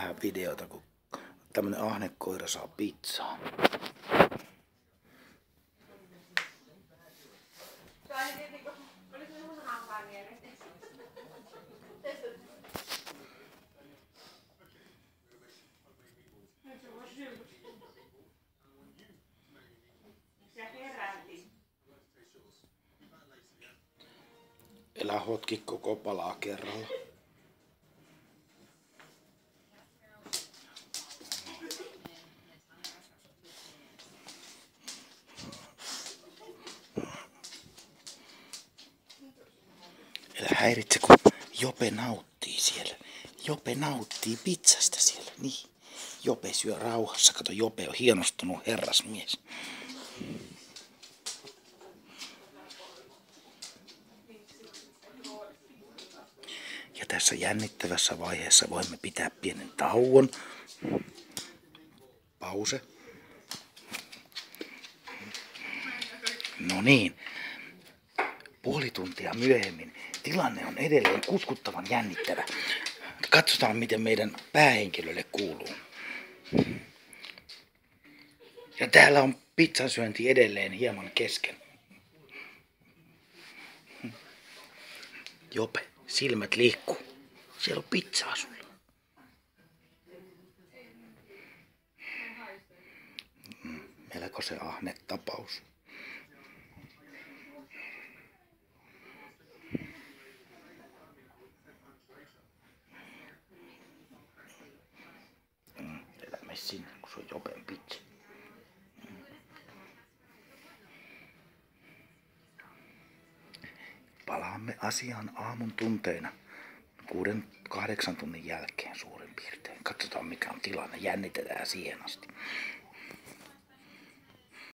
vähän videota, kun tämmönen ahnekoira saa pizzaa. Elä hotki koko palaa kerralla. Älä häiritse, kun Jope nauttii siellä. Jope nauttii pizzasta siellä. Niin. Jope syö rauhassa. Kato, Jope on hienostunut herrasmies. Ja tässä jännittävässä vaiheessa voimme pitää pienen tauon. Pause. No niin. Puoli tuntia myöhemmin tilanne on edelleen kuskuttavan jännittävä. Katsotaan, miten meidän päähenkilölle kuuluu. Ja täällä on pizzansyönti edelleen hieman kesken. Jope, silmät liikkuu. Siellä on pizzaa sulla. Melko se ahne tapaus. Älä mene sinne, kun se on Jopen pizza. Palaamme asiaan aamun tunteina 6-8 tunnin jälkeen suurin piirtein. Katsotaan mikä on tilanne, jännitetään siihen asti.